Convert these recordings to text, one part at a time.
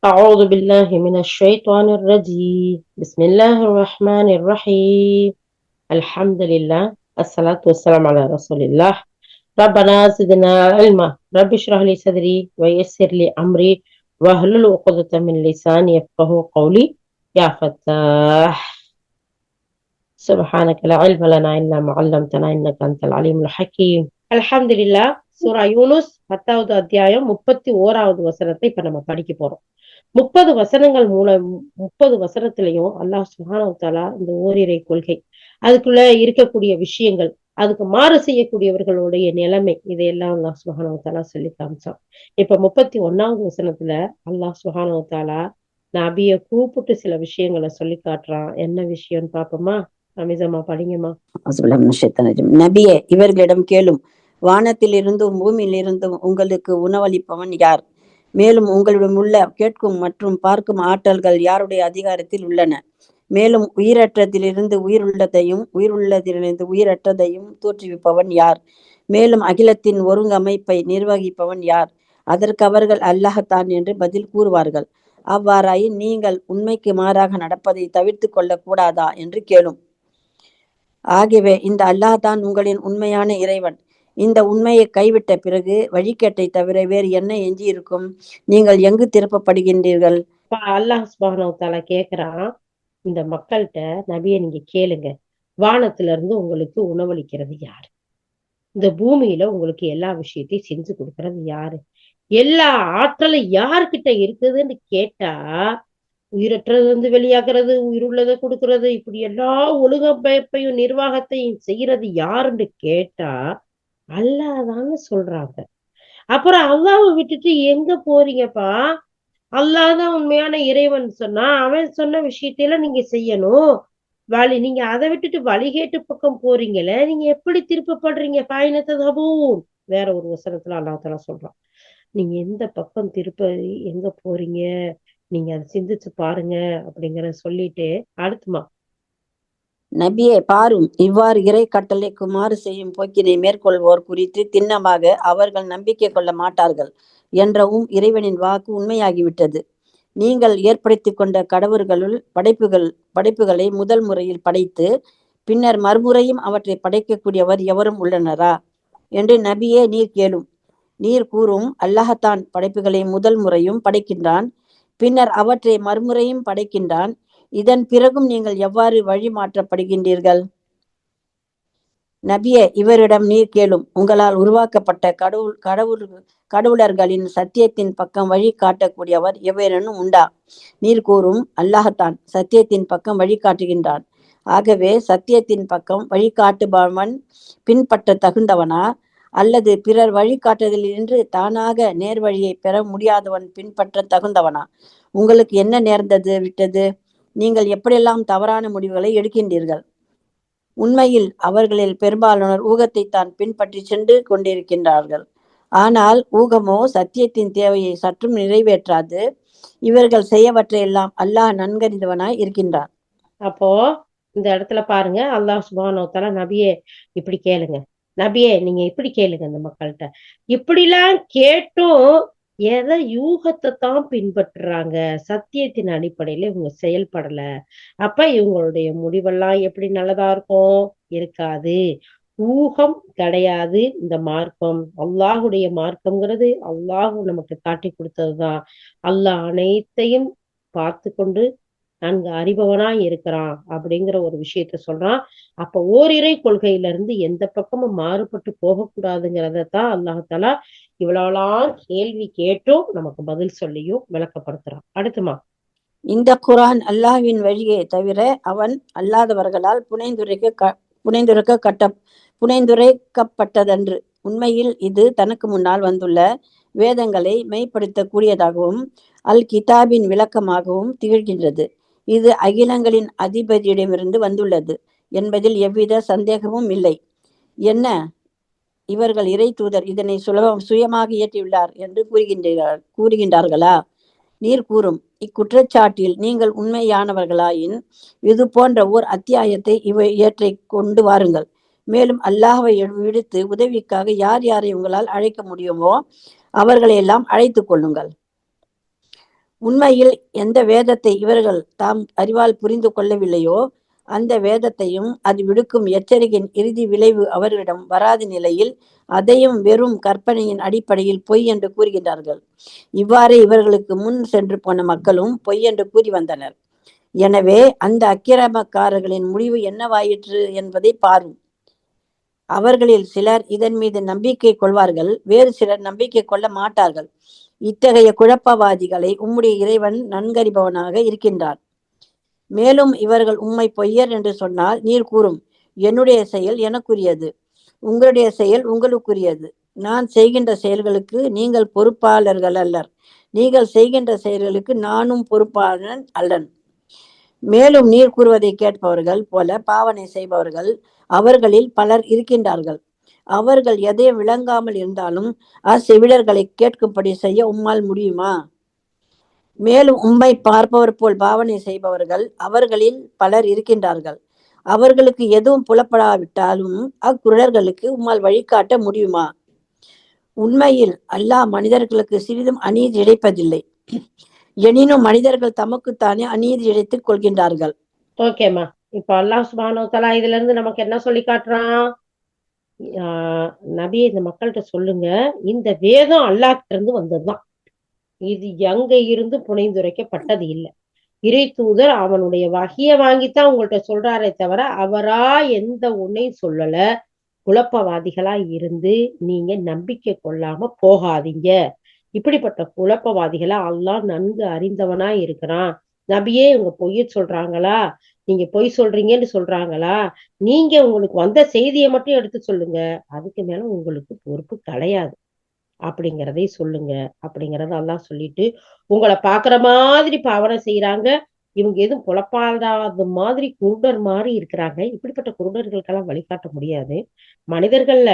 أعوذ بالله من الشيطان الرجيم بسم الله الرحمن الرحيم الحمد لله الصلاة والسلام على رسول الله ربنا زدنا علما رب اشرح لي صدري ويسر لي أمري واحلل عقدة من لساني يفقهوا قولي يا فتاح سبحانك لا علم لنا إلا ما علمتنا إنك أنت العليم الحكيم الحمد لله சூரா யூனுஸ் 10வது அத்தியாயம் 31வது வசனத்தை இப்ப நம்ம படிக்க போறோம். 30 வசனங்கள் மூலம் 30 வசனத்திலையும் அல்லாஹ் சுப்ஹானஹு வ தஆலா இந்த ஓரிரை கொள்கை, அதுக்குள்ள இருக்கக்கூடிய விஷயங்கள், அதுக்கு மாறு செய்யக்கூடியவர்களுடைய நிலைமை, இதையெல்லாம் அல்லாஹ் சுப்ஹானஹு வ தஆலா சொல்லி காமிச்சான். இப்ப 31வது வசனத்துல அல்லாஹ் சுப்ஹானஹு வ தஆலா நபிய கூப்பிட்டு சில விஷயங்களை சொல்லி காட்டுறான். என்ன விஷயம்னு பாப்போமா? அமிதமா படிங்கம்மா. நபியே, இவர்களிடம் கேளும், வானத்திலிருந்தும் பூமியிலிருந்தும் உங்களுக்கு உணவளிப்பவன் யார்? மேலும் உங்களிடம் உள்ள கேட்கும் மற்றும் பார்க்கும் ஆற்றல்கள் யாருடைய அதிகாரத்தில் உள்ளன? மேலும் உயிரற்றத்திலிருந்து உயிருள்ளதையும் உயிருள்ளதிலிருந்து உயிரற்றதையும் தோற்றுவிப்பவன் யார்? மேலும் அகிலத்தின் ஒருங்கமைப்பை நிர்வகிப்பவன் யார்? அதற்கு அவர்கள் அல்லாஹ்தான் என்று பதில் கூறுவார்கள். அவ்வாறாயின் நீங்கள் உண்மைக்கு மாறாக நடப்பதை தவிர்த்து கொள்ளக்கூடாதா என்று கேளும். ஆகவே இந்த அல்லாஹ்தான் உங்களின் உண்மையான இறைவன். இந்த உண்மையை கைவிட்ட பிறகு வழிகேட்டை தவிர வேறு என்ன எஞ்சி இருக்கும்? நீங்கள் எங்கு திருப்பப்படுகின்றீர்கள்? அல்லாஹ் சுப்ஹானஹு வ தஆலா கேக்குறான், இந்த மக்கள்கிட்ட, நபியை நீங்க கேளுங்க, வானத்துல இருந்து உங்களுக்கு உணவளிக்கிறது யாரு? இந்த பூமியில உங்களுக்கு எல்லா விஷயத்தையும் செஞ்சு கொடுக்கறது யாரு? எல்லா ஆற்றலும் யாருக்கிட்ட இருக்குதுன்னு கேட்டா, உயிரற்றது வந்து வெளியாகிறது, உயிருள்ளதை கொடுக்கறது, இப்படி எல்லா ஒழுங்கமைப்பையும் நிர்வாகத்தையும் செய்யறது யாருன்னு கேட்டா அல்லாஹ்தான்னு சொல்றாங்க. அப்புறம் அல்லாஹ்வை விட்டுட்டு எங்க போறீங்கப்பா? அல்லாஹ் தான் உண்மையான இறைவன் சொன்னா அவன் சொன்ன விஷயத்தையெல்லாம் நீங்க செய்யணும். நீங்க அதை விட்டுட்டு வழிகேட்டு பக்கம் போறீங்களே, நீங்க எப்படி திருப்பப்படுறீங்க? பாயினத்ததபூன். வேற ஒரு வசனத்துல அல்லாஹ் தஆலா சொல்றான், நீங்க எந்த பக்கம் திருப்ப எங்க போறீங்க, நீங்க அதை சிந்திச்சு பாருங்க அப்படிங்கிற சொல்லிட்டு அடுத்துமா. நபியே, பாரும், இவ்வாறு இறை கட்டளைக்கு மாறு செய்யும் போக்கினை மேற்கொள்வோர் குறித்து திண்ணமாக அவர்கள் நம்பிக்கை கொள்ள மாட்டார்கள் என்றவும் இறைவனின் வாக்கு உண்மையாகிவிட்டது. நீங்கள் ஏற்படுத்தி கொண்ட கடவுள்களுள் படைப்புகளை முதல் முறையில் படைத்து பின்னர் மறுமுறையும் அவற்றை படைக்கக்கூடியவர் எவரும் உள்ளனரா என்று நபியே நீர் கேளும். நீர் கூறும், அல்லாஹ்தான் படைப்புகளை முதல் முறையும் படைக்கின்றான், பின்னர் அவற்றை மறுமுறையும் படைக்கின்றான். இதன் பிறகும் நீங்கள் எவ்வாறு வழி மாற்றப்படுகின்றீர்கள்? நபியே, இவரிடம் நீர் கேளும், உங்களால் உருவாக்கப்பட்ட கடவுளர்களின் சத்தியத்தின் பக்கம் வழி காட்டக்கூடியவர் எவரேனும் உண்டா? நீர் கூறும், அல்லாஹ்தான் சத்தியத்தின் பக்கம் வழி காட்டுகின்றான். ஆகவே சத்தியத்தின் பக்கம் வழிகாட்டுபவன் பின்பற்ற தகுந்தவனா, அல்லது பிறர் வழிகாட்டுதலின்றி தானாக நேர்வழியை பெற முடியாதவன் பின்பற்ற தகுந்தவனா? உங்களுக்கு என்ன நேர்ந்தது விட்டது? நீங்கள் எப்படியெல்லாம் தவறான முடிவுகளை எடுக்கின்றீர்கள்? உண்மையில் அவர்களில் பெரும்பாலானோர் ஊகத்தை தான் பின்பற்றி சென்று கொண்டிருக்கின்றார்கள். ஆனால் ஊகமோ சத்தியத்தின் தேவையை சற்றும் நிறைவேற்றாது. இவர்கள் செய்யவற்றையெல்லாம் அல்லாஹ் நன்கறிந்தவனாய் இருக்கின்றான். அப்போ இந்த இடத்துல பாருங்க, அல்லாஹ் சுப்ஹானஹு வ தஆலா நபியே இப்படி கேளுங்க, நபியே நீங்க இப்படி கேளுங்க, இந்த மக்கள்கிட்ட இப்படிலாம் கேட்டும் எதை யூகத்தை தான் பின்பற்றுறாங்க, சத்தியத்தின் அடிப்படையில இவங்க செயல்படல. அப்ப இவங்களுடைய முடிவெல்லாம் எப்படி நல்லதா இருக்கும்? இருக்காது. ஊகம் கிடையாது இந்த மார்க்கம். அல்லாஹுடைய மார்க்கம்ங்கிறது அல்லாஹ் நமக்கு காட்டி கொடுத்ததுதான். அல்லாஹ் அனைத்தையும் பார்த்து கொண்டு நன்கு அறிபவனா இருக்கிறான் அப்படிங்கிற ஒரு விஷயத்த சொல்றான். அப்ப ஓரிரை கொள்கையில இருந்து எந்த பக்கமும் மாறுபட்டு போகக்கூடாதுங்கிறதான் அல்லாஹ் தஆலா இவ்வளவுலாம் கேள்வி கேட்டும் நமக்கு பதில் சொல்லியும் விளக்கப்படுத்துறான். அடுத்துமா. இந்த குர்ஆன் அல்லாஹ்வின் வழியே தவிர அவன் அல்லாதவர்களால் புனைந்துரைக்கப்பட்டதன்று. உண்மையில் இது தனக்கு முன்னால் வந்துள்ள வேதங்களை மெய்ப்படுத்தக்கூடியதாகவும் அல் கிதாபின் விளக்கமாகவும் திகழ்கின்றது. இது அகிலங்களின் அதிபதியிடமிருந்து வந்துள்ளது என்பதில் எவ்வித சந்தேகமும் இல்லை. என்ன, இவர்கள் இறை தூதர் இதனை சுயமாக இயற்றியுள்ளார் என்று கூறுகின்றார்களா? நீர் கூறும், இக்குற்றச்சாட்டில் நீங்கள் உண்மையானவர்களாயின் இது போன்ற ஓர் அத்தியாயத்தை இயற்றை கொண்டு வாருங்கள். மேலும் அல்லாஹ்வை விடுத்து உதவிக்காக யார் யாரை உங்களால் அழைக்க முடியுமோ அவர்களையெல்லாம் அழைத்து கொள்ளுங்கள். உண்மையில் எந்த வேதத்தை இவர்கள் தாம் அறிவால் புரிந்து கொள்ளவில்லையோ அந்த வேதத்தையும் அது விடுக்கும் எச்சரிக்கையின் இறுதி விளைவு அவர்களிடம் வராத நிலையில் அதையும் வெறும் கற்பனையின் அடிப்படையில் பொய் என்று கூறுகின்றார்கள். இவ்வாறே இவர்களுக்கு முன் சென்று போன மக்களும் பொய் என்று கூறி வந்தனர். எனவே அந்த அக்கிரமக்காரர்களின் முடிவு என்னவாயிற்று என்பதை பாரும். அவர்களில் சிலர் இதன் மீது நம்பிக்கை கொள்வார்கள், வேறு சிலர் நம்பிக்கை கொள்ள மாட்டார்கள். இத்தகைய குழப்பவாதிகளை உம்முடைய இறைவன் நன்கறிபவனாக இருக்கின்றார். மேலும் இவர்கள் உம்மை பொய்யர் என்று சொன்னால் நீர் கூறும், என்னுடைய செயல் எனக்குரியது, உங்களுடைய செயல் உங்களுக்குரியது. நான் செய்கின்ற செயல்களுக்கு நீங்கள் பொறுப்பாளர்கள் அல்லர், நீங்கள் செய்கின்ற செயல்களுக்கு நானும் பொறுப்பாளன் அல்லன். மேலும் நீர் கூறுவதை கேட்பவர்கள் போல பாவனை செய்பவர்கள் அவர்களில் பலர் இருக்கின்றார்கள். அவர்கள் எதையும் விளங்காமல் இருந்தாலும் அச்செவிடர்களை கேட்கும்படி செய்ய உம்மால் முடியுமா? மேலும் உம்மை பார்ப்பவர் போல் பாவனை செய்பவர்கள் அவர்களில் பலர் இருக்கின்றார்கள். அவர்களுக்கு எதுவும் புலப்படாவிட்டாலும் அக்குருடர்களுக்கு உம்மால் வழிகாட்ட முடியுமா? உண்மையில் அல்லாஹ் மனிதர்களுக்கு சிறிதும் அநீதி இழைப்பதில்லை. எனினும் மனிதர்கள் தமக்குத்தானே அநீதி இழைத்துக் கொள்கின்றார்கள். ஓகேம்மா. இப்ப அல்லாஹ் சுப்ஹானஹு வ தஆலா இதுல இருந்து நமக்கு என்ன சொல்லி காட்டுறான்? நபியே இந்த மக்கள்கிட்ட சொல்லுங்க, இந்த வேதம் அல்லாஹ்கிட்ட இருந்து வந்ததுதான். இது எங்க இருந்து புனைந்துரைக்கப்பட்டது இல்லை. இறை தூதர் அவனுடைய வகைய வாங்கித்தான் உங்கள்கிட்ட சொல்றாரே தவிர அவரா எந்த ஒன்னையும் சொல்லல. குழப்பவாதிகளா இருந்து நீங்க நம்பிக்கை கொள்ளாம போகாதீங்க. இப்படிப்பட்ட குழப்பவாதிகளை அல்லாஹ் நன்கு அறிந்தவனா இருக்கிறான். நபியே இவங்க பொய்ய சொல்றாங்களா, நீங்க பொய் சொல்றீங்கன்னு சொல்றாங்களா, நீங்க உங்களுக்கு வந்த செய்தியை மட்டும் எடுத்து சொல்லுங்க, அதுக்கு மேல உங்களுக்கு பொறுப்பு கிடையாது அப்படிங்கிறதை சொல்லுங்க அப்படிங்கறத அல்லாஹ் சொல்லிட்டு, உங்களை பாக்குற மாதிரி பாவனை செய்யறாங்க, இவங்க எதுவும் புலப்பாடாத மாதிரி குருடர் மாதிரி இருக்கிறாங்க. இப்படிப்பட்ட குருடர்களுக்கெல்லாம் வழிகாட்ட முடியாது. மனிதர்கள்ல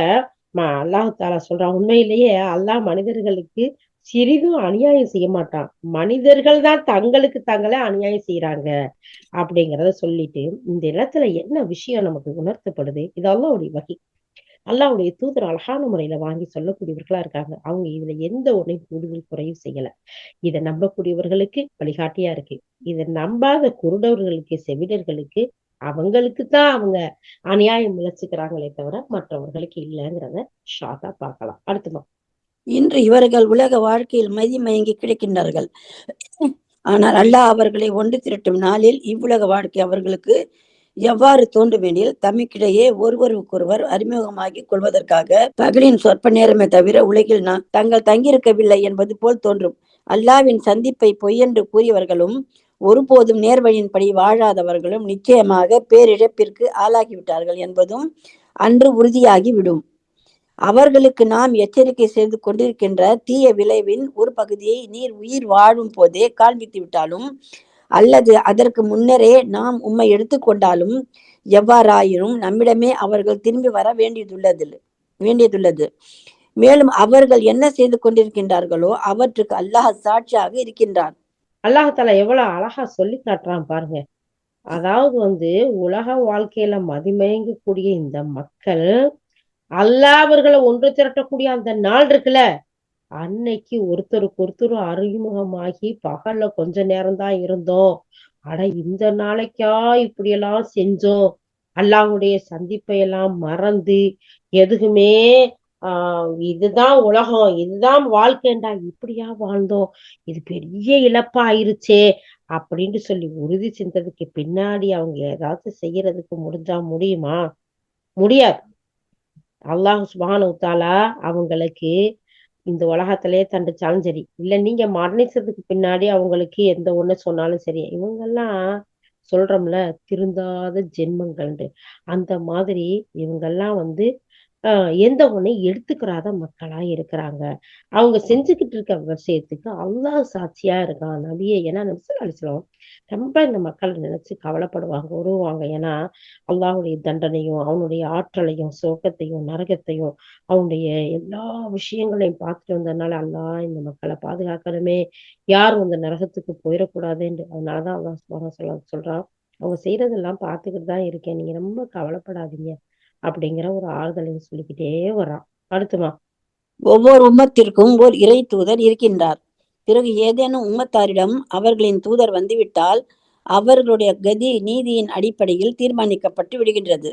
அல்லாஹ் தாலா சொல்றான், உண்மையிலேயே அல்லாஹ் மனிதர்களுக்கு சிறிதும் அநியாயம் செய்ய மாட்டான். மனிதர்கள் தான் தங்களுக்கு தங்களே அநியாயம் செய்யறாங்க அப்படிங்கிறத சொல்லிட்டு, இந்த இடத்துல என்ன விஷயம் நமக்கு உணர்த்தப்படுது? இது அல்லாஹ்வுடைய வகை. அல்லாஹ்வுடைய தூதர் அழகான முறையில வாங்கி சொல்லக்கூடியவர்களா இருக்காங்க. அவங்க இதுல எந்த ஒன்றையும் கூடுதல் குறையும் செய்யல. இதை நம்பக்கூடியவர்களுக்கு வழிகாட்டியா இருக்கு. இதை நம்பாத குருடவர்களுக்கு, செவிடர்களுக்கு, அவங்களுக்கு தான் அவங்க அநியாயம் விளைச்சுக்கிறாங்களே தவிர மற்றவர்களுக்கு இல்லைங்கிறத ஷார்ட்டா பார்க்கலாம். அடுத்துமா. இன்று இவர்கள் உலக வாழ்க்கையில் மயங்கி கிடக்கின்றார்கள். ஆனால் அல்லாஹ் அவர்களை ஒன்று திரட்டும் நாளில் இவ்வுலக வாழ்க்கை அவர்களுக்கு எவ்வாறு தோன்றுமெனில் தமக்கிடையே ஒருவருக்கொருவர் அறிமுகமாகி கொள்வதற்காக பகலின் சொற்ப நேரமே தவிர உலகில் தங்கள் தங்கியிருக்கவில்லை என்பது போல் தோன்றும். அல்லாவின் சந்திப்பை பொய்யென்று கூறியவர்களும் ஒருபோதும் நேர்வழியின்படி வாழாதவர்களும் நிச்சயமாக பேரிழப்பிற்கு ஆளாகிவிட்டார்கள் என்பதும் அன்று உறுதியாகிவிடும். அவர்களுக்கு நாம் எச்சரிக்கை செய்து கொண்டிருக்கின்ற தீய விளைவின் ஒரு பகுதியை நீர் உயிர் வாழும் போதே காண்பித்து விட்டாலும் அல்லது அதற்கு முன்னரே நாம் உம்மை எடுத்துக்கொண்டாலும் எவ்வாறாயினும் நம்மிடமே அவர்கள் திரும்பி வர வேண்டியதுள்ளது. மேலும் அவர்கள் என்ன செய்து கொண்டிருக்கின்றார்களோ அவற்றுக்கு அல்லாஹ் சாட்சியாக இருக்கின்றான். அல்லாஹால எவ்வளவு அழகா சொல்லி காட்டுறான் பாருங்க. அதாவது உலக வாழ்க்கையில மதிமயங்கக்கூடிய இந்த மக்கள் அல்லாஹ் அவர்களை ஒன்று திரட்டக்கூடிய அந்த நாள் இருக்குல்ல, அன்னைக்கு ஒருத்தருக்கு ஒருத்தர் அறிமுகமாகி பகல்ல கொஞ்ச நேரம் தான் இருந்தோம், அட இந்த நாளைக்கா இப்படியெல்லாம் செஞ்சோம், அல்லாஹ்வுடைய சந்திப்பை எல்லாம் மறந்து எதுக்குமே இதுதான் உலகம், இதுதான் வாழ்க்கைண்டா, இப்படியா வாழ்ந்தோம், இது பெரிய இழப்பா ஆயிருச்சே அப்படின்னு சொல்லி உறுதி செஞ்சதுக்கு பின்னாடி அவங்க ஏதாவது செய்யறதுக்கு முடியுமா? முடியாது. அல்லாஹ் சுப்ஹானஹு தஆலா அவங்களுக்கு இந்த உலகத்திலேயே தண்டிச்சாலும் சரி, இல்ல நீங்க மரணிச்சதுக்கு பின்னாடி அவங்களுக்கு எந்த ஒண்ணு சொன்னாலும் சரி, இவங்கெல்லாம் சொல்றோம்ல திருந்தாத ஜென்மங்கள்ண்டு, அந்த மாதிரி இவங்கெல்லாம் எந்த ஒண்ணையும் எடுத்துக்கிறாத மக்களா இருக்கிறாங்க. அவங்க செஞ்சுக்கிட்டு இருக்க விஷயத்துக்கு அல்லாஹ் சாட்சியா இருக்கான். நபியே, ஏன்னா நபி ஸல்லல்லாஹு அலைஹி வஸல்லம் ரொம்ப இந்த மக்களை நினைச்சு கவலைப்படுவாங்க, உருவாங்க. ஏன்னா அல்லாஹ்வுடைய தண்டனையும் அவனுடைய ஆற்றலையும் சோகத்தையும் நரகத்தையும் அவனுடைய எல்லா விஷயங்களையும் பார்த்துட்டு வந்ததுனால அல்லாஹ் இந்த மக்களை பாதுகாக்கணுமே, யாரும் அந்த நரகத்துக்கு போயிடக்கூடாதுன்னு. அதனாலதான் அல்லாஹ் சுப்ஹானஹு சொல்றான், அவங்க செய்யறதெல்லாம் பார்த்துக்கிட்டு தான் இருக்கேன், நீங்க ரொம்ப கவலைப்படாதீங்க அப்படிங்கிற ஒரு ஆறுதலை சொல்லிக்கிட்டே வர்றான். அடுத்துமா. ஒவ்வொரு உம்மத்திற்கும் ஓர் இறை தூதர் இருக்கின்றார். பிறகு ஏதேனும் உம்மத்தாரிடம் அவர்களின் தூதர் வந்துவிட்டால் அவர்களுடைய கதி நீதியின் அடிப்படையில் தீர்மானிக்கப்பட்டு விடுகின்றது.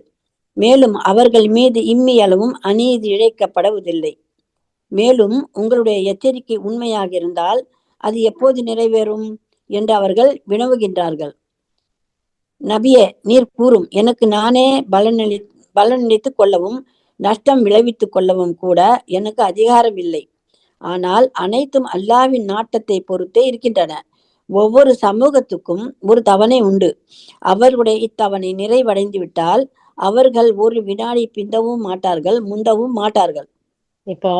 மேலும் அவர்கள் மீது இம்மியளவும் அநீதி இழைக்கப்படுவதில்லை. மேலும் உங்களுடைய எச்சரிக்கை உண்மையாக இருந்தால் அது எப்போது நிறைவேறும் என்று அவர்கள் வினவுகின்றார்கள். நபியே, நீர் கூறும், எனக்கு நானே பலனளித்துக் கொள்ளவும் நஷ்டம் விளைவித்துக் கொள்ளவும் கூட எனக்கு அதிகாரம் இல்லை. ஆனால் அனைத்தும் அல்லாஹ்வின் நாட்டத்தை பொறுத்தே இருக்கின்றன. ஒவ்வொரு சமூகத்துக்கும் ஒரு தவணை உண்டு. அவர்களுடைய இத்தவணை நிறைவடைந்து விட்டால் அவர்கள் ஒரு வினாடி பிந்தவும் மாட்டார்கள், முந்தவும் மாட்டார்கள். இப்போ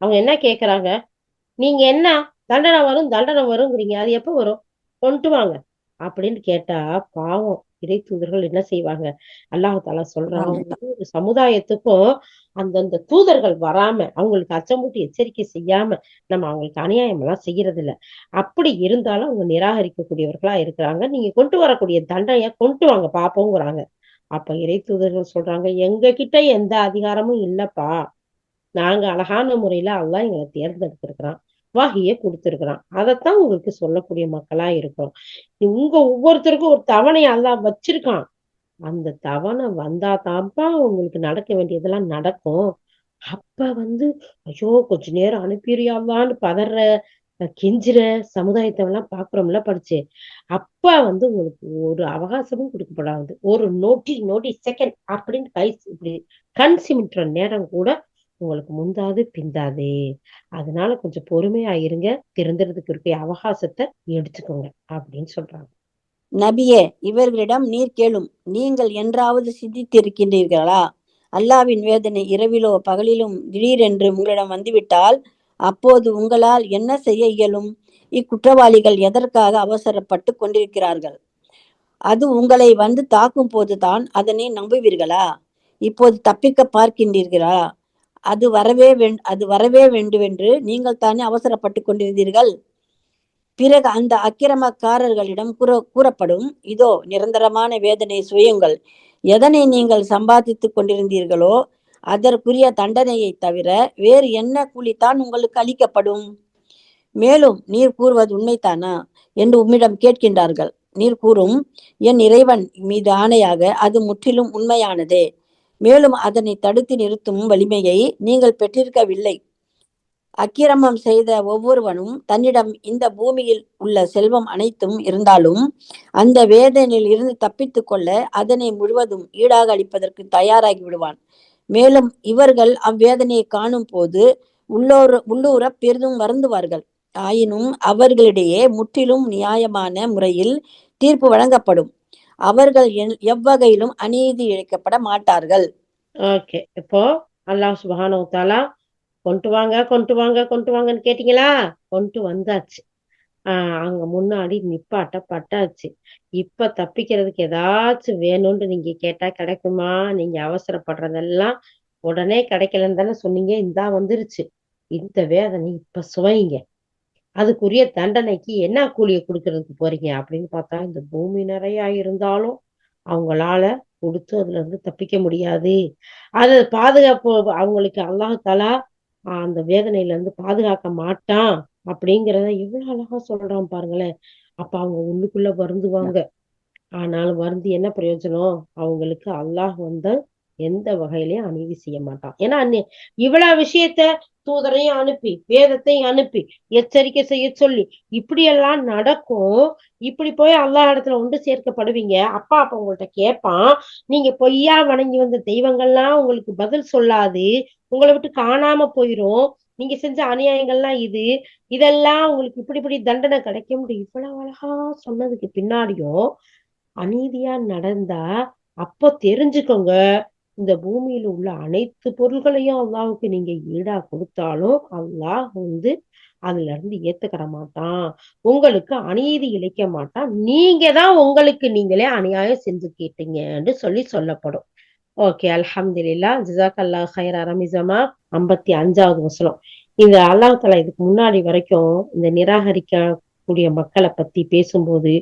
அவங்க என்ன கேக்குறாங்க, நீங்க என்ன தண்டனை வருங்கிறீங்க, அது எப்ப வரும், கொண்டு வாங்க அப்படின்னு கேட்டா பாவம் இறை தூதர்கள் என்ன செய்வாங்க? அல்லாஹ் தாலா சொல்றான், ஒவ்வொரு சமுதாயத்துக்கும் அந்தந்த தூதர்கள் வராம அவங்களுக்கு அச்சமூட்டி எச்சரிக்கை செய்யாம நம்ம அவங்களுக்கு அநியாயம் எல்லாம் செய்யறது இல்ல. அப்படி இருந்தாலும் அவங்க நிராகரிக்கக்கூடியவர்களா இருக்கிறாங்க. நீங்க கொண்டு வரக்கூடிய தண்டனைய கொண்டு வாங்க பாப்போங்கிறாங்க. அப்ப இறை தூதர்கள் சொல்றாங்க, எங்க கிட்ட எந்த அதிகாரமும் இல்லப்பா. நாங்க அழகான முறையில அல்லாஹ் எங்களை தேர்ந்தெடுத்திருக்கிறான், வஹிய கொடுத்திருக்கிறான். அதைத்தான் உங்களுக்கு சொல்லக்கூடிய மக்களா இருக்கிறோம். உங்க ஒவ்வொருத்தருக்கும் ஒரு தவணை அல்லாஹ் வச்சிருக்கான். அந்த தவணை வந்தா தான்ப்பா உங்களுக்கு நடக்க வேண்டியதெல்லாம் நடக்கும். அப்ப ஐயோ கொஞ்ச நேரம் அனுப்பிடுறியாவான்னு பதற கெஞ்சுற சமுதாயத்தை எல்லாம் பாக்குறோம்ல படிச்சு. அப்ப உங்களுக்கு ஒரு அவகாசமும் கொடுக்கப்படாது. ஒரு நோட்டி செகண்ட் அப்படின்னு இப்படி கண் சிமிட்டுற நேரம் கூட உங்களுக்கு முந்தாது பிந்தாது. அதனால கொஞ்சம் பொறுமையா இருங்க, திருந்துறதுக்கு இருக்க அவகாசத்தை எடுத்துக்கோங்க அப்படின்னு சொல்றாங்க. நபியே, இவர்களிடம் நீர் கேளும், நீங்கள் என்றாவது சிந்தித்திருக்கின்றீர்களா? அல்லாவின் வேதனை இரவிலோ பகலிலும் திடீரென்று உங்களிடம் வந்துவிட்டால் அப்போது உங்களால் என்ன செய்ய இயலும்? இக்குற்றவாளிகள் எதற்காக அவசரப்பட்டு கொண்டிருக்கிறார்கள்? அது உங்களை வந்து தாக்கும் போதுதான் அதனை நம்புவீர்களா? இப்போது தப்பிக்க பார்க்கின்றீர்களா? அது வரவே வேண்டுமென்று நீங்கள் தானே அவசரப்பட்டு கொண்டிருந்தீர்கள். பிறகு அந்த அக்கிரமக்காரர்களிடம் கூறப்படும், இதோ நிரந்தரமான வேதனை சுயங்கள். எதனை நீங்கள் சம்பாதித்துக் கொண்டிருந்தீர்களோ அதற்குரிய தண்டனையை தவிர வேறு என்ன கூலித்தான் உங்களுக்கு அளிக்கப்படும்? மேலும் நீர் கூறுவது உண்மைதானா என்று உம்மிடம் கேட்கின்றார்கள். நீர் கூறும், என் இறைவன் மீது ஆணையாக அது முற்றிலும் உண்மையானதே. மேலும் அதனை தடுத்து நிறுத்தும் வலிமையை நீங்கள் பெற்றிருக்கவில்லை. அக்கிரமம் செய்த ஒவ்வொருவனும் தன்னிடம் இந்த பூமியில் உள்ள செல்வம் அனைத்தும் இருந்தாலும் அந்த வேதனையில் இருந்து தப்பித்து கொள்ள அதனை முழுவதும் ஈடாக அளிப்பதற்கு தயாராகி விடுவான். மேலும் இவர்கள் அவ்வேதனையை காணும் போது உள்ளூர பெரிதும் வருந்துவார்கள். ஆயினும் அவர்களிடையே முற்றிலும் நியாயமான முறையில் தீர்ப்பு வழங்கப்படும். அவர்கள் எவ்வகையிலும் அநீதி இழைக்கப்பட மாட்டார்கள். ஓகே, இப்போ அல்லாஹ் சுப்ஹானஹு வ தஆலா கொண்டு வாங்கன்னு கேட்டீங்களா, கொண்டு வந்தாச்சு. அங்க முன்னாடி நிப்பாட்டப்பட்டாச்சு. இப்ப தப்பிக்கிறதுக்கு ஏதாச்சும் வேணும்னு நீங்க கேட்டா கிடைக்குமா? நீங்க அவசரப்படுறதெல்லாம் உடனே கிடைக்கலன்னு தானே சொன்னீங்க. இந்தா வந்துருச்சு. இந்த வேதனை இப்ப சுவைங்க. அதுக்குரிய தண்டனைக்கு என்ன கூலிய கொடுக்கறதுக்கு போறீங்க அப்படின்னு பார்த்தா, இந்த பூமி நிறைய இருந்தாலும் அவங்களால கொடுத்து அதுல இருந்து தப்பிக்க முடியாது. அது பாதுகாப்பு அவங்களுக்கு அல்லாஹ் தஆலா அந்த வேதனையில இருந்து பாதுகாக்க மாட்டான் அப்படிங்கிறத எவ்வளவு அழகா சொல்றான் பாருங்களேன். அப்ப அவங்க உள்ளுக்குள்ள வருந்துவாங்க. ஆனாலும் வருந்தி என்ன பிரயோஜனம்? அவங்களுக்கு அல்லாஹ் எந்த வகையிலயும் அநீதி செய்ய மாட்டான். ஏன்னா இவ்வளவு விஷயத்த தூதரையும் அனுப்பி வேதத்தையும் அனுப்பி எச்சரிக்கை செய்ய சொல்லி இப்படி எல்லாம் நடக்கும். இப்படி போய் அல்லாஹ் இடத்துல ஒன்று சேர்க்கப்படுவீங்க. அப்ப உங்கள்ட்ட கேட்பான், நீங்க பொய்யா வணங்கி வந்த தெய்வங்கள்லாம் உங்களுக்கு பதில் சொல்லாது, உங்களை விட்டு காணாம போயிரும். நீங்க செஞ்ச அநியாயங்கள்லாம் இதெல்லாம் உங்களுக்கு இப்படி தண்டனை கிடைக்க முடியும். இவ்வளவு அழகா சொன்னதுக்கு பின்னாடியும் அநீதியா நடந்தா அப்போ தெரிஞ்சுக்கோங்க, இந்த பூமியில உள்ள அனைத்து பொருள்களையும் அல்லாஹ்வுக்கு நீங்க ஈடா கொடுத்தாலும் அல்லாஹ் அதுல இருந்து ஏத்துக்கிற மாட்டான். உங்களுக்கு அநீதி இழைக்க மாட்டான். நீங்க தான் உங்களுக்கு நீங்களே அநியாயம் செஞ்சு கேட்டீங்கன்னு சொல்லப்படும். ஓகே, அல்ஹம்துலில்லாஹ், ஜஸாக்கல்லாஹ் ஹைரா ரமிசமா. 55வது வசனம். இந்த அல்லாஹ் தஆலா இதுக்கு முன்னாடி வரைக்கும் இந்த நிராகரிக்க கூடிய மக்களை பத்தி பேசும்போது,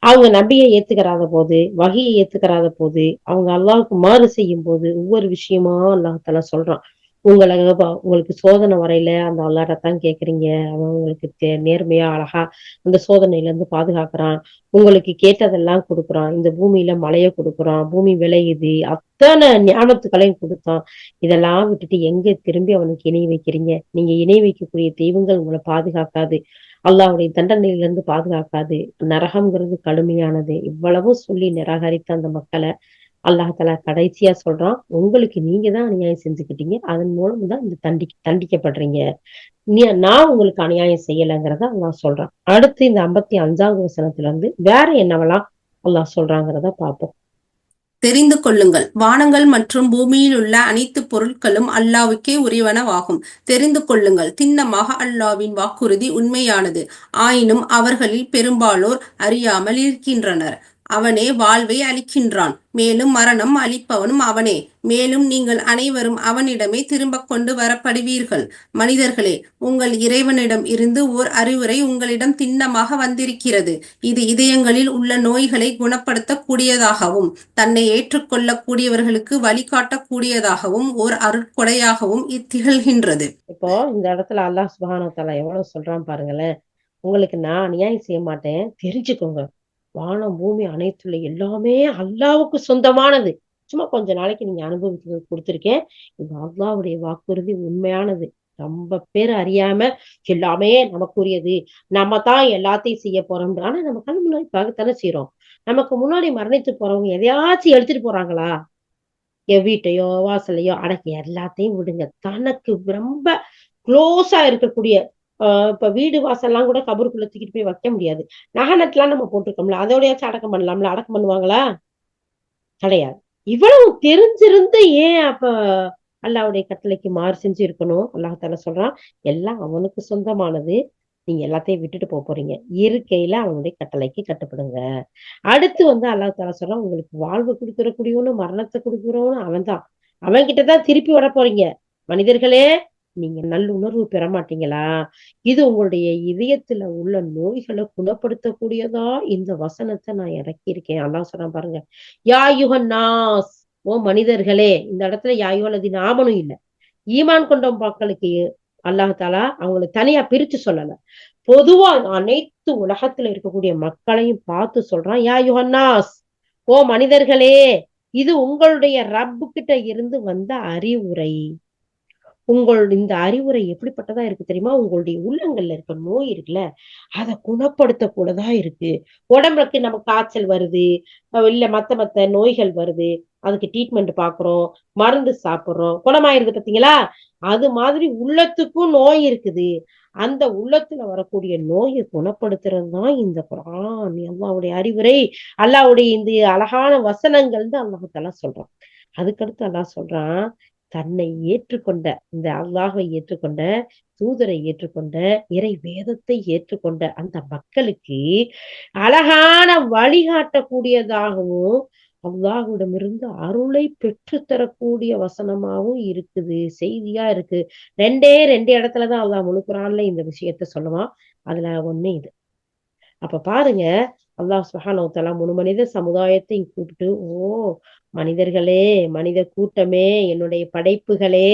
அவங்க நபியை ஏத்துக்கிறாத போது, வஹியை ஏத்துக்கிறாத போது, அவங்க அல்லாஹ்வுக்கு மாறு செய்யும் போது ஒவ்வொரு விஷயமா அல்லாஹ் தஆலா சொல்றான். உங்களுக்கு சோதனை வரையில அந்த அல்லாட்டத்தான் கேக்குறீங்க. அவன் உங்களுக்கு நேர்மையா அழகா அந்த சோதனையில இருந்து பாதுகாக்கிறான். உங்களுக்கு கேட்டதெல்லாம் கொடுக்குறான். இந்த பூமியில மழைய கொடுக்குறான், பூமி விளையுது, அத்தனை ஞானத்துக்களையும் கொடுத்தான். இதெல்லாம் விட்டுட்டு எங்க திரும்பி அவனுக்கு இணை வைக்கிறீங்க? நீங்க இணை வைக்கக்கூடிய தெய்வங்கள் உங்களை பாதுகாக்காது, அல்லாஹ்வுடைய தண்டனையிலிருந்து பாதுகாக்காது, நரகம்ங்கிறது கடுமையானது. இவ்வளவும் சொல்லி நிராகரித்த அந்த மக்களை அல்லாஹால கடைசியா சொல்றான், உங்களுக்கு நீங்க தான் அநியாயம் செஞ்சுக்கிட்டீங்க, அதன் மூலம் தான் இந்த தண்டிக்கப்படுறீங்க. நான் உங்களுக்கு அநியாயம் செய்யலைங்கிறத அல்லாஹ் சொல்றான். அடுத்து இந்த 55வது வசனத்துல இருந்து வேற என்னவெல்லாம் அல்லாஹ் சொல்றாங்கிறத பார்ப்போம். தெரிந்து கொள்ளுங்கள், வானங்கள் மற்றும் பூமியில் உள்ள அனைத்து பொருட்களும் அல்லாவுக்கே உரியவனவாகும். தெரிந்து கொள்ளுங்கள், திண்ணமாக அல்லாவின் வாக்குறுதி உண்மையானது. ஆயினும் அவர்களில் பெரும்பாலோர் அறியாமல் இருக்கின்றனர். அவனே வாழ்வை அளிக்கின்றான், மேலும் மரணம் அளிப்பவனும் அவனே. மேலும் நீங்கள் அனைவரும் அவனிடமே திரும்ப கொண்டு வரப்படுவீர்கள். மனிதர்களே, உங்கள் இறைவனிடம் இருந்து ஓர் அறிவுரை உங்களிடம் திண்ணமாக வந்திருக்கிறது. இது இதயங்களில் உள்ள நோய்களை குணப்படுத்தக்கூடியதாகவும் தன்னை ஏற்றுக்கொள்ளக்கூடியவர்களுக்கு வழிகாட்டக்கூடியதாகவும் ஓர் அருட்கொடையாகவும் திகழ்கின்றது. இப்போ இந்த இடத்துல அல்லாஹ் சுப்ஹானஹு வ தஆலா எவ்வளவு சொல்றான் பாருங்களேன். உங்களுக்கு நான் அநியாயம் செய்ய மாட்டேன், தெரிஞ்சுக்கோங்க. வானம் பூமி அனைத்துள்ள எல்லாமே அல்லாவுக்கு சொந்தமானது. சும்மா கொஞ்ச நாளைக்கு நீங்க அனுபவிக்க கொடுத்திருக்கேன். இந்த அல்லாவுடைய வாக்குறுதி உண்மையானது. ரொம்ப பேர் அறியாம எல்லாமே நமக்குரியது, நம்ம தான் எல்லாத்தையும் செய்ய போறோம். ஆனா நம்ம கண்ணு முன்னாடி பார்க்கத்தானே செய்யறோம். நமக்கு முன்னாடி மரணித்து போறவங்க எதையாச்சும் எடுத்துட்டு போறாங்களா? என் வீட்டையோ வாசலையோ அடக்கி எல்லாத்தையும் விடுங்க. தனக்கு ரொம்ப க்ளோஸா இருக்கக்கூடிய இப்ப வீடு வாசல்லாம் கூட கபருக்குள்ள தூக்கிட்டு போய் வைக்க முடியாது. நகை நட்டுலாம் நம்ம போட்டிருக்கோம்ல, அதோடயாச்சும் அடக்கம் பண்ணலாம்ல. அடக்கம் பண்ணுவாங்களா? கிடையாது. இவ்வளவு தெரிஞ்சிருந்து ஏன் அப்ப அல்லாஹ்வுடைய கட்டளைக்கு மாறு செஞ்சு இருக்கணும்? அல்லாஹ் தஆலா சொல்றான், எல்லாம் அவனுக்கு சொந்தமானது. நீங்க எல்லாத்தையும் விட்டுட்டு போறீங்க. இருக்கையில அவனுடைய கட்டளைக்கு கட்டுப்படுங்க. அடுத்து அல்லாஹ் தஆலா சொல்றான், உங்களுக்கு வாழ்வு கொடுக்கக்கூடியவனும் மரணத்தை கொடுக்கிறவனும் அவன்தான். அவன் கிட்டதான் திருப்பி வர போறீங்க. மனிதர்களே, நீங்க நல்லுணர்வு பெற மாட்டீங்களா? இது உங்களுடைய இதயத்துல உள்ள நோய்களை குணப்படுத்தக்கூடியதா இந்த வசனத்தை நான் இறக்கியிருக்கேன். அல்லாஹ் சொல்றான் பாருங்க, யா அய்யுஹன் நாஸ், ஓ மனிதர்களே. இந்த இடத்துல யா அய்யுஹல்லதீன ஆமனு இல்ல, ஈமான் கொண்ட மக்களுக்கு அல்லாஹ் தஆலா அவங்களை தனியா பிரிச்சு சொல்லல. பொதுவா அனைத்து உலகத்துல இருக்கக்கூடிய மக்களையும் பார்த்து சொல்றான், யா அய்யுஹன் நாஸ், ஓ மனிதர்களே, இது உங்களுடைய ரப்பு கிட்ட இருந்து வந்த அறிவுரை. இந்த அறிவுரை எப்படிப்பட்டதா இருக்கு தெரியுமா? உங்களுடைய உள்ளங்கள்ல இருக்க நோய் இருக்குல்ல, அதை குணப்படுத்தக்கூடதா இருக்கு. உடம்புக்கு நம்ம காய்ச்சல் வருது, இல்ல மத்த நோய்கள் வருது, அதுக்கு ட்ரீட்மெண்ட் பாக்குறோம், மருந்து சாப்பிடுறோம், குணமாயிருது. பாத்தீங்களா? அது மாதிரி உள்ளத்துக்கும் நோய் இருக்குது. அந்த உள்ளத்துல வரக்கூடிய நோயை குணப்படுத்துறதுதான் இந்த குர்ஆன், அல்லாஹ்வுடைய அறிவுரை, அல்லாஹ்வுடைய இந்த அழகான வசனங்கள் தான் அல்லாஹ் தஆலா சொல்றான். அதுக்கடுத்து அல்லாஹ் சொல்றான், தன்னை ஏற்றுக்கொண்ட, இந்த அல்லாஹை ஏற்றுக்கொண்ட, தூதரை ஏற்றுக்கொண்ட, இறை வேதத்தை ஏற்றுக்கொண்ட அந்த மக்களுக்கு அழகான வழிகாட்டக்கூடியதாகவும் அல்லாஹ்விடமிருந்து அருளை பெற்று தரக்கூடிய வசனமாவும் இருக்குது, செய்தியா இருக்கு. ரெண்டு இடத்துலதான் அல்லாஹ் முழு குர்ஆன்ல இந்த விஷயத்த சொல்லுவான். அதுல ஒண்ணு இது. அப்ப பாருங்க, அல்லாஹ் சுப்ஹானஹு வ தஆலா முழு மனித சமுதாயத்தை கூப்பிட்டு, ஓ மனிதர்களே, மனித கூட்டமே, என்னுடைய படைப்புகளே,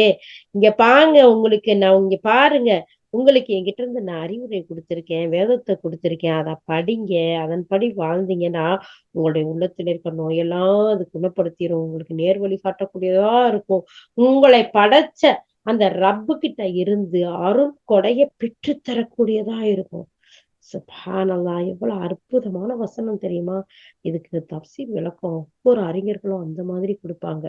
இங்க பாருங்க, உங்களுக்கு நான் இங்க பாருங்க, உங்களுக்கு என்கிட்ட இருந்து நான் அறிவுரை கொடுத்திருக்கேன், வேதத்தை கொடுத்திருக்கேன். அதை படிங்க, அதன்படி வாழ்ந்தீங்கன்னா உங்களுடைய உள்ளத்துல இருக்க நோயெல்லாம் அது குணப்படுத்திடும். உங்களுக்கு நேர்வழி காட்டக்கூடியதா இருக்கும். உங்களை படைச்ச அந்த ரப்பு கிட்ட இருந்து அருள் கொடைய பெற்று தரக்கூடியதா இருக்கும். சுப்ஹானல்லாஹ், எவ்வளவு அற்புதமான வசனம் தெரியுமா? இதுக்கு தப்சீர் விளக்கம் ஒவ்வொரு அறிஞர்களும் அந்த மாதிரி கொடுப்பாங்க.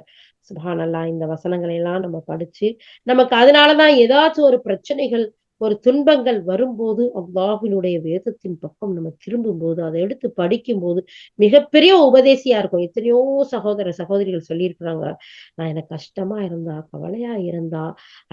சுப்ஹானல்லாஹ், இந்த வசனங்களை எல்லாம் நம்ம படிச்சு நமக்கு அதனாலதான் ஏதாச்சும் ஒரு பிரச்சனைகள், ஒரு துன்பங்கள் வரும்போது அல்லாஹ்வினுடைய வேதத்தின் பக்கம் நம்ம திரும்பும் போது, அதை எடுத்து படிக்கும் போது மிகப்பெரிய உபதேசியா இருக்கும். எத்தனையோ சகோதர சகோதரிகள் சொல்லியிருக்கிறாங்க, நான் எனக்கு கஷ்டமா இருந்தா, கவலையா இருந்தா,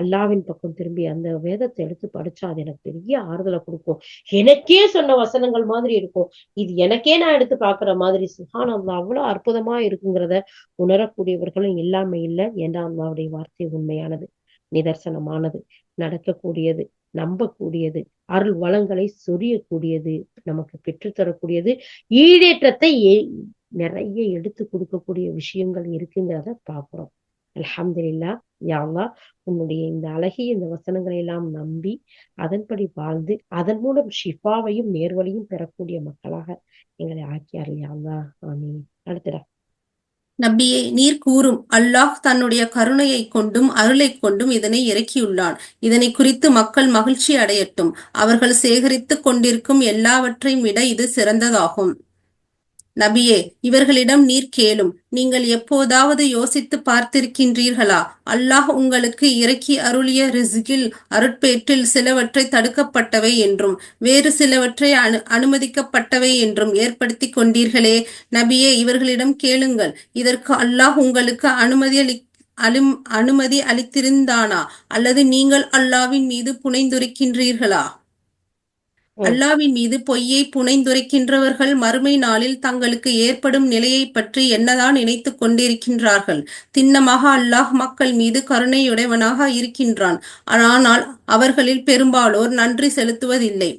அல்லாஹ்வின் பக்கம் திரும்பி அந்த வேதத்தை எடுத்து படிச்சா அது எனக்கு பெரிய ஆறுதலை கொடுக்கும். எனக்கே சொன்ன வசனங்கள் மாதிரி இருக்கும். இது எனக்கே நான் எடுத்து பாக்குற மாதிரி. சுப்ஹானல்லாஹ், அவ்வளவு அற்புதமா இருக்குங்கிறத உணரக்கூடியவர்களும் இல்லாம இல்லை. ஏன்னா அல்லாஹ்வுடைய வார்த்தை உண்மையானது, நிதர்சனமானது, நடக்கக்கூடியது, நம்பக்கூடியது, அருள் வளங்களை சொரியக்கூடியது, நமக்கு பெற்றுத்தரக்கூடியது, ஈடேற்றத்தை நிறைய எடுத்து கொடுக்கக்கூடிய விஷயங்கள் இருக்குங்கிறத பாக்குறோம். அல்ஹம்துலில்லாஹ். யா அல்லாஹ், உன்னுடைய இந்த அழகிய இந்த வசனங்களை எல்லாம் நம்பி அதன்படி வாழ்ந்து அதன் மூலம் ஷிஃபாவையும் நேர்வழியும் பெறக்கூடிய மக்களாக எங்களை ஆக்கியார்கள். யா அல்லாஹ். ஆமீன். அடுத்ததா. நபியே, நீர் கூறும், அல்லாஹ் தன்னுடைய கருணையைக் கொண்டும் அருளைக் கொண்டும் இதனை இறக்கியுள்ளான். இதனை குறித்து மக்கள் மகிழ்ச்சி அடையட்டும். அவர்கள் சேகரித்துக் கொண்டிருக்கும் எல்லாவற்றையும் விட இது சிறந்ததாகும். நபியே, இவர்களிடம் நீர் கேளும், நீங்கள் எப்போதாவது யோசித்து பார்த்திருக்கின்றீர்களா? அல்லாஹ் உங்களுக்கு இறக்கி அருளிய ரிஸ்கில் அருட்பேற்றில் சிலவற்றை தடுக்கப்பட்டவை என்றும் வேறு சிலவற்றை அனுமதிக்கப்பட்டவை என்றும் ஏற்படுத்தி கொண்டீர்களே. நபியே, இவர்களிடம் கேளுங்கள், இதற்கு அல்லாஹ் உங்களுக்கு அனுமதி அளித்திருந்தானா, அல்லது நீங்கள் அல்லாவின் மீது புனைந்துரைக்கின்றீர்களா? அல்லாவின் மீது பொய்யை புனைந்துரைக்கின்றவர்கள் மறுமை நாளில் தங்களுக்கு ஏற்படும் நிலையைப் பற்றி என்னதான் நினைத்துக் கொண்டிருக்கின்றார்கள். திண்ணமாக அல்லாஹ் மக்கள் மீது கருணையுடையவனாக இருக்கின்றான். ஆனால் அவர்களில் பெரும்பாலோர் நன்றி செலுத்துவதில்லை.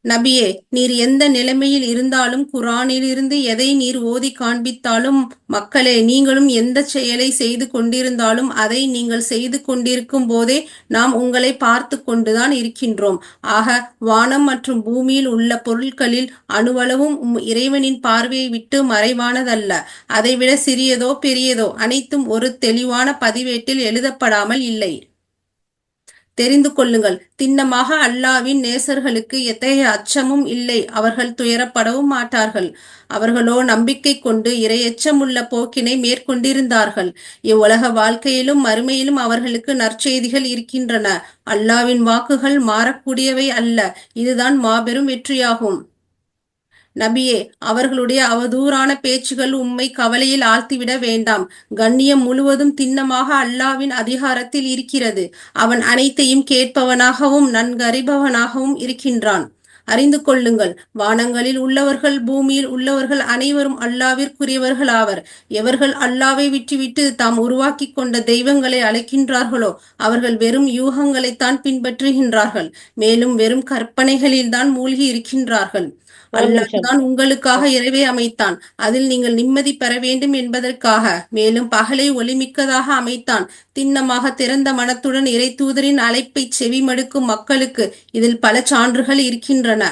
நபியே, நீர் எந்த நிலைமையில் இருந்தாலும், குர்ஆனிலிருந்து எதை நீர் ஓதி காண்பித்தாலும், மக்களே, நீங்களும் எந்த செயலை செய்து கொண்டிருந்தாலும் அதை நீங்கள் செய்து கொண்டிருக்கும் போதே நாம் உங்களை பார்த்து கொண்டுதான் இருக்கின்றோம். ஆக, வானம் மற்றும் பூமியில் உள்ள பொருட்களில் அணுவளவும் இறைவனின் பார்வையை விட்டு மறைவானதல்ல. அதைவிட சிறியதோ பெரியதோ அனைத்தும் ஒரு தெளிவான பதிவேட்டில் எழுதப்படாமல் இல்லை. தெரிந்து கொள்ளுங்கள், திண்ணமாக அல்லாவின் நேசர்களுக்கு எத்தகைய அச்சமும் இல்லை. அவர்கள் துயரப்படவும் மாட்டார்கள். அவர்களோ நம்பிக்கை கொண்டு இறையச்சமுள்ள போக்கினை மேற்கொண்டிருந்தார்கள். இவ்வுலக வாழ்க்கையிலும் மறுமையிலும் அவர்களுக்கு நற்செய்திகள் இருக்கின்றன. அல்லாவின் வாக்குகள் மாறக்கூடியவை அல்ல. இதுதான் மாபெரும் வெற்றியாகும். நபியே, அவர்களுடைய அவதூறான பேச்சுகள் உம்மை கவலையில் ஆழ்த்திவிட வேண்டாம். கண்ணியம் முழுவதும் திண்ணமாக அல்லாவின் அதிகாரத்தில் இருக்கிறது. அவன் அனைத்தையும் கேட்பவனாகவும் நன்கறிபவனாகவும் இருக்கின்றான். அறிந்து கொள்ளுங்கள், வானங்களில் உள்ளவர்கள் பூமியில் உள்ளவர்கள் அனைவரும் அல்லாவிற்குரியவர்கள் ஆவர். எவர்கள் அல்லாவை விட்டுவிட்டு தாம் உருவாக்கி கொண்ட தெய்வங்களை அழைக்கின்றார்களோ அவர்கள் வெறும் யூகங்களைத்தான் பின்பற்றுகின்றார்கள். மேலும் வெறும் கற்பனைகளில்தான் மூழ்கி இருக்கின்றார்கள். அல்லாஹ் தான் உங்களுக்காக இரவை அமைத்தான். அதில் நீங்கள் நிம்மதி பெற வேண்டும் என்பதற்காக. மேலும் பகலை ஒளிமிக்கதாக அமைத்தான். திண்ணமாக திறந்த மனத்துடன் இறை தூதரின் அழைப்பை செவிமடுக்கும் மக்களுக்கு இதில் பல சான்றுகள் இருக்கின்றன.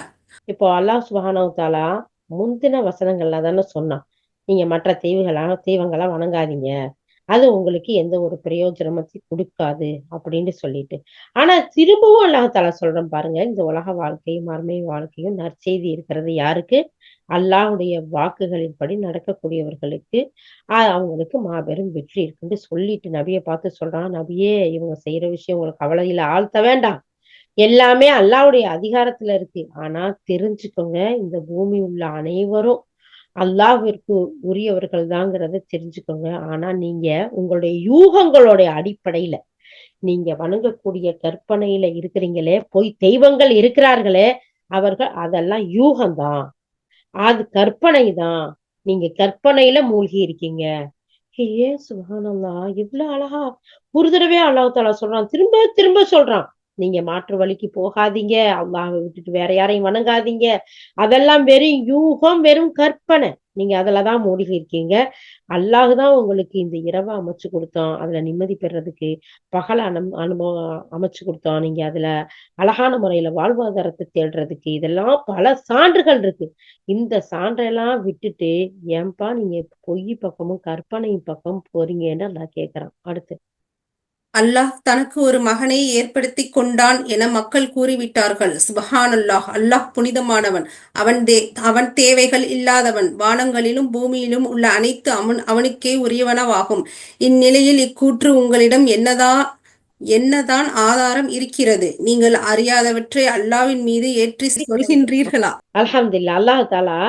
இப்போ அல்லாஹ் சுப்ஹானஹு வ தஆலா முந்தின வசனங்கள்ல தானே சொன்னான், நீங்க மற்ற தெய்வங்களா வணங்காதீங்க, அது உங்களுக்கு எந்த ஒரு பிரயோஜனத்தையும் கொடுக்காது அப்படின்னு சொல்லிட்டு. ஆனா திரும்பவும் அல்லாஹ் தஆலா சொல்றேன் பாருங்க, இந்த உலக வாழ்க்கையும் மறுமை வாழ்க்கையும் நற்செய்தி இருக்கிறது யாருக்கு? அல்லாஹ்வுடைய வாக்குகளின்படி நடக்கக்கூடியவர்களுக்கு அவங்களுக்கு மாபெரும் வெற்றி இருக்குன்னு சொல்லிட்டு நபியை பார்த்து சொல்றான், நபியே, இவங்க செய்யற விஷயம் உங்களுக்கு கவலையில ஆழ்த்த வேண்டாம். எல்லாமே அல்லாஹ்வுடைய அதிகாரத்துல இருக்கு. ஆனா தெரிஞ்சுக்கோங்க, இந்த பூமி உள்ள அனைவரும் அல்லாஹ்விற்கு உரியவர்கள் தாங்கிறத தெரிஞ்சுக்கோங்க. ஆனா நீங்க உங்களுடைய யூகங்களுடைய அடிப்படையில நீங்க வணங்கக்கூடிய கற்பனையில இருக்கிறீங்களே, பொய் தெய்வங்கள் இருக்கிறார்களே, அவர்கள் அதெல்லாம் யூகம்தான், அது கற்பனை தான். நீங்க கற்பனையில மூழ்கி இருக்கீங்க. ஏன் சுப்ஹானல்லாஹ், இவ்வளவு அழகா ஒரு தடவை அல்லாஹ் தஆலா சொல்றான், திரும்ப திரும்ப சொல்றான், நீங்க மாற்று வழிக்கு போகாதீங்க, அல்லாஹ்வை விட்டுட்டு வேற யாரையும் வணங்காதீங்க, அதெல்லாம் வெறும் யூகம், வெறும் கற்பனை, நீங்க அதுலதான் மூழ்கி இருக்கீங்க. அல்லாஹ் தான் உங்களுக்கு இந்த இரவை அமைச்சு கொடுத்தான், அதுல நிம்மதி பெறதுக்கு. பகல அனுபவம் அமைச்சு கொடுத்தோம், நீங்க அதுல அழகான முறையில வாழ்வாதாரத்தை தேடுறதுக்கு. இதெல்லாம் பல சான்றுகள் இருக்கு. இந்த சான்றெல்லாம் விட்டுட்டு ஏன்பா நீங்க பொய் பக்கமும் கற்பனை பக்கம் போறீங்கன்னு அல்லாஹ் கேட்கிறான். அடுத்து. அல்லாஹ் தனக்கு ஒரு மகனை ஏற்படுத்தி கொண்டான் என மக்கள் கூறிவிட்டார்கள். சுப்ஹானல்லாஹ், அல்லாஹ் புனிதமானவன். அவன் தேவைகள் இல்லாதவன். வானங்களிலும் பூமியிலும் உள்ள அனைத்து அவனுக்கே உரியவனவாகும். இந்நிலையில் இக்கூற்று உங்களிடம் என்னதான் ஆதாரம் இருக்கிறது? நீங்கள் அறியாதவற்றை அல்லாவின் மீது ஏற்றி சொல்கின்றீர்களா? அல்ஹம்துலில்லாஹ். அல்லாஹ் தஆலா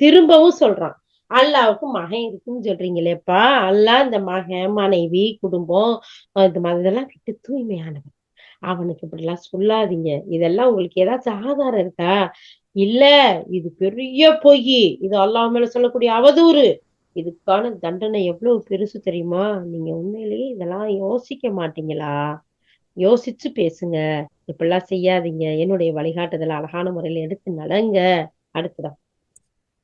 திரும்பவும் சொல்றான், அல்லாவுக்கு மகன் இருக்குன்னு சொல்றீங்களேப்பா, அல்லாஹ் இந்த மகன், மனைவி, குடும்பம் இதெல்லாம் விட்டு தூய்மையானவன். அவனுக்கு இப்படி எல்லாம் சொல்லாதீங்க. இதெல்லாம் உங்களுக்கு ஏதாச்சும் ஆதாரம் இருக்கா? இல்ல, இது பெரிய பொய், இது அல்லாஹ் மேல சொல்லக்கூடிய அவதூறு. இதுக்கான தண்டனை எவ்வளவு பெருசு தெரியுமா? நீங்க உண்மையிலேயே இதெல்லாம் யோசிக்க மாட்டீங்களா? யோசிச்சு பேசுங்க. இப்படிலாம் செய்யாதீங்க. என்னுடைய வழிகாட்டுதல அழகான முறையில எடுத்து நடங்க. அடுத்ததா.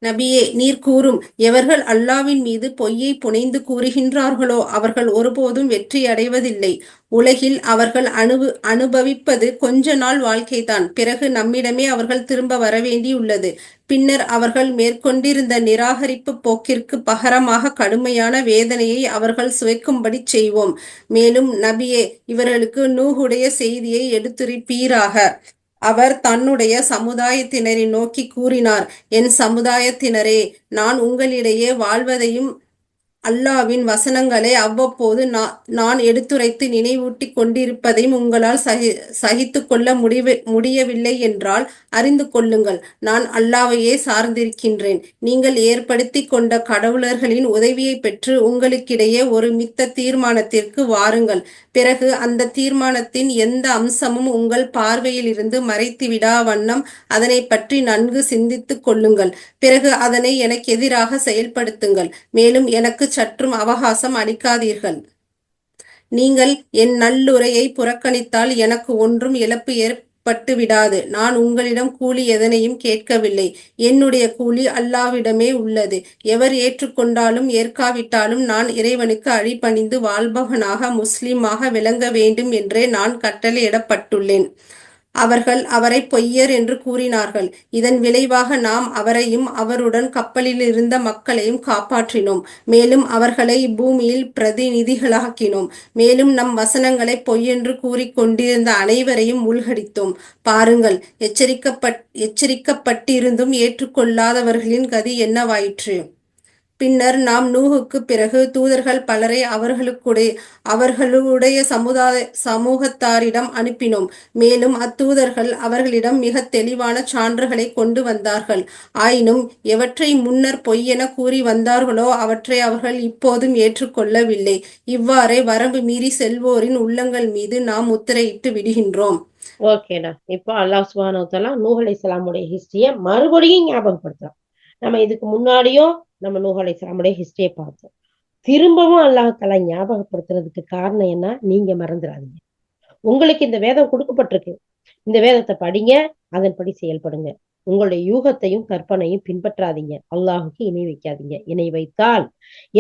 நபியே, நீர் கூறும், எவர்கள் அல்லாவின் மீது பொய்யை புனைந்து கூறுகின்றார்களோ அவர்கள் ஒருபோதும் வெற்றி அடைவதில்லை. உலகில் அவர்கள் அனுபவிப்பது கொஞ்ச நாள் வாழ்க்கைதான். பிறகு நம்மிடமே அவர்கள் திரும்ப வரவேண்டியுள்ளது. பின்னர் அவர்கள் மேற்கொண்டிருந்த நிராகரிப்பு போக்கிற்கு பகரமாக கடுமையான வேதனையை அவர்கள் சுவைக்கும்படி செய்வோம். மேலும் நபியே, இவர்களுக்கு நூஹுடைய செய்தியை எடுத்துரைப்பீராக. அவர் தன்னுடைய சமுதாயத்தினரை நோக்கி கூறினார், என் சமுதாயத்தினரே, நான் உங்களிடையே வாழ்வதையும் அல்லாவின் வசனங்களை அவ்வப்போது நான் எடுத்துரைத்து நினைவூட்டி கொண்டிருப்பதையும் உங்களால் சகித்து கொள்ள முடியவில்லை என்றால் அறிந்து கொள்ளுங்கள், நான் அல்லாவையே சார்ந்திருக்கின்றேன். நீங்கள் ஏற்படுத்தி கொண்ட கடவுளர்களின் உதவியை பெற்று உங்களுக்கிடையே ஒரு மித்த தீர்மானத்திற்கு வாருங்கள். பிறகு அந்த தீர்மானத்தின் எந்த அம்சமும் உங்கள் பார்வையில் இருந்து மறைத்துவிடா வண்ணம் அதனை பற்றி நன்கு சிந்தித்துக் கொள்ளுங்கள். பிறகு அதனை எனக்கு எதிராக செயல்படுத்துங்கள். மேலும் எனக்கு சற்றும் அவகாசம் அளிக்காதீர்கள். நீங்கள் என் நல்லுரையை புறக்கணித்தால் எனக்கு ஒன்றும் இழப்பு ஏற்பட்டு விடாது. நான் உங்களிடம் கூலி எதனையும் கேட்கவில்லை. என்னுடைய கூலி அல்லாவிடமே உள்ளது. எவர் ஏற்றுக்கொண்டாலும் ஏற்காவிட்டாலும் நான் இறைவனுக்கு அடிபணிந்து வாழ்பவனாக முஸ்லிமாக விளங்க வேண்டும் என்றே நான் கட்டளையிடப்பட்டுள்ளேன். அவர்கள் அவரை பொய்யர் என்று கூறினார்கள். இதன் விளைவாக நாம் அவரையும் அவருடன் கப்பலில் இருந்த மக்களையும் காப்பாற்றினோம். மேலும் அவர்களை பூமியில் பிரதிநிதிகளாக்கினோம். மேலும் நம் வசனங்களை பொய்யென்று கூறிக்கொண்டிருந்த அனைவரையும் மூழ்கடித்தோம். பாருங்கள், எச்சரிக்கப்பட்டிருந்தும் ஏற்றுக்கொள்ளாதவர்களின் கதி என்னவாயிற்று. பின்னர் நாம் நூஹுக்கு பிறகு தூதர்கள் பலரை அவர்களுடைய சமூகத்தாரிடம் அனுப்பினோம். மேலும் அத்தூதர்கள் அவர்களிடம் மிக தெளிவான சான்றுகளை கொண்டு வந்தார்கள். ஆயினும் எவற்றை முன்னர் பொய்யென கூறி வந்தார்களோ அவற்றை அவர்கள் இப்போதும் ஏற்றுக்கொள்ளவில்லை. இவ்வாறே வரம்பு மீறி செல்வோரின் உள்ளங்கள் மீது நாம் முத்திரையிட்டு விடுகின்றோம். ஓகேடா. இப்போ அல்லாஹ் சுப்ஹானஹு வ தஆலா நூஹ் அலைஹிஸ்ஸலாமுடைய ஹிஸ்டரிய மறுபடியும் ஞாபகப்படுத்துறான். நம்ம இதுக்கு முன்னாடியும் நம்ம நூஹ் அலைஹிஸ்ஸலாமுடைய ஹிஸ்டரியை பார்த்தோம். திரும்பவும் அல்லாஹ் தஆலா ஞாபகப்படுத்துறதுக்கு காரணம் என்ன? நீங்க மறந்துடாதீங்க. உங்களுக்கு இந்த வேதம் கொடுக்கப்பட்டிருக்கு. இந்த வேதத்தை படிங்க, அதன்படி செயல்படுங்க. உங்களுடைய யூகத்தையும் கற்பனையும் பின்பற்றாதீங்க. அல்லாஹுக்கு இணை வைக்காதீங்க. இணை வைத்தால்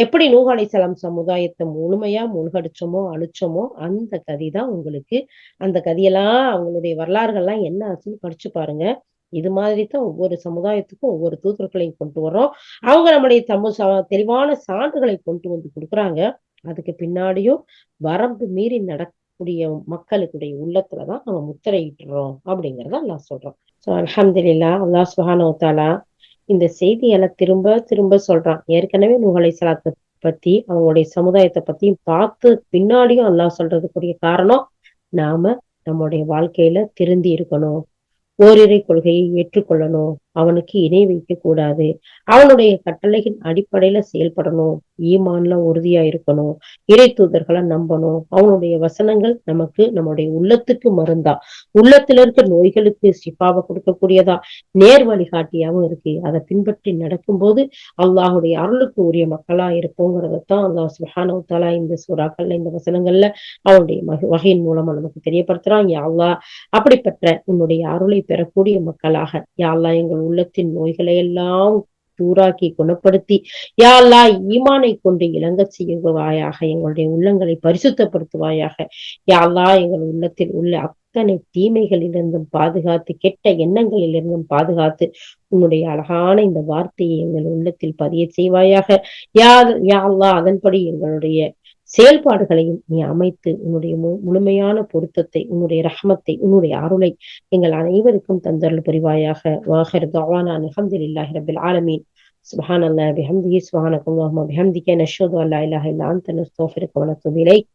எப்படி நூஹ் அலைஹிஸ்ஸலாம் சமுதாயத்தை முழுமையா மூழ்கடிச்சோமோ அழிச்சோமோ அந்த கதிதான் உங்களுக்கு. அந்த கதியெல்லாம் அவங்களுடைய வரலாறுகள்லாம் என்ன ஆச்சுன்னு படிச்சு பாருங்க. இது மாதிரி தான் ஒவ்வொரு சமுதாயத்துக்கும் ஒவ்வொரு தூதர்களையும் கொண்டு வரோம். அவங்க நம்முடைய தெளிவான சான்றுகளை கொண்டு வந்து கொடுக்குறாங்க. அதுக்கு பின்னாடியும் வரம்பு மீறி நடக்கக்கூடிய மக்களுடைய உள்ளத்துலதான் நம்ம முத்திரையிட்டுறோம் அப்படிங்கறத அல்லாஹ் சொல்றோம். சோ அல்ஹம்துலில்லாஹ், அல்லாஹ் சுப்ஹானஹு வ தஆலா இந்த செய்திகளை திரும்ப திரும்ப சொல்றான். ஏற்கனவே நூஹ் அலைஹிஸ்ஸலாத்தை பத்தி அவங்களுடைய சமுதாயத்தை பத்தியும் பார்த்து பின்னாடியும் அல்லாஹ் சொல்றதுக்குரிய காரணம், நாம நம்முடைய வாழ்க்கையில திருந்தி இருக்கணும், ஓரிரை கொள்கையை ஏற்றுக்கொள்ளணும், அவனுக்கு இணை வைக்க கூடாது, அவனுடைய கட்டளையின் அடிப்படையில செயல்படணும், ஈமான்ல உறுதியா இருக்கணும், இறை தூதர்களை நம்பணும். அவனுடைய வசனங்கள் நமக்கு நம்முடைய உள்ளத்துக்கு மருந்தா, உள்ளத்துல இருக்க நோய்களுக்கு சிஃபாவை கொடுக்கக்கூடியதா, நேர் வழிகாட்டியாவும் இருக்கு. அதை பின்பற்றி நடக்கும்போது அல்லாஹுடைய அருளுக்கு உரிய மக்களா இருப்போங்கிறதான் அல்லாஹ் சுப்ஹானஹு வ தஆலா இந்த சூறாக்கள்ல இந்த வசனங்கள்ல அவனுடைய வகையின் மூலமா நமக்கு தெரியப்படுத்துறான். யா அல்லாஹ், அப்படிப்பட்ட உன்னுடைய அருளை பெறக்கூடிய மக்களாக யா அல்லாஹ் எங்கள் உள்ளத்தின் நோய்களை எல்லாம் தூராக்கி குணப்படுத்தி யா அல்லாஹ் ஈமானை கொண்டு இலங்க செய்வாயாக, எங்களுடைய உள்ளங்களை பரிசுத்தப்படுத்துவாயாக. யா அல்லாஹ் எங்கள் உள்ளத்தில் உள்ள அத்தனை தீமைகளிலிருந்தும் பாதுகாத்து, கெட்ட எண்ணங்களிலிருந்தும் பாதுகாத்து, உன்னுடைய அழகான இந்த வார்த்தையை எங்கள் உள்ளத்தில் பதிய செய்வாயாக. யா அல்லாஹ் அதன்படி எங்களுடைய செயல்பாடுகளையும் நீ அமைத்து உன்னுடைய முழுமையான பொருத்தத்தை, உன்னுடைய ரஹ்மத்தை, உன்னுடைய அருளை எங்கள் அனைவருக்கும் தந்தருள் புரிவாயாக. வாஹிர் தஅவானா அல்ஹம்துலில்லாஹி ரப்பில் ஆலமீன். சுப்ஹானல்லாஹி பிஹம்திஹி சுப்ஹானக்கல்லாஹும்ம பிஹம்திக நஷ்ஹது அல்லா இலாஹா இல்லா அன்த நஸ்தக்ஃபிருக வ நத்தூபு இலைக்.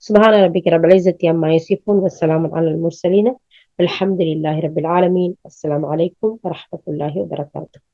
சுப்ஹான ரப்பிக ரப்பில் இஸ்ஸத்தி அம்மா யசிஃபூன் வ ஸலாமுன் அலல் முர்ஸலீன் அல்ஹம்துலில்லாஹி ரப்பில் ஆலமீன். அஸ்ஸலாமு அலைக்கும் வ ரஹ்மத்துல்லாஹி வ பரகாத்துஹு.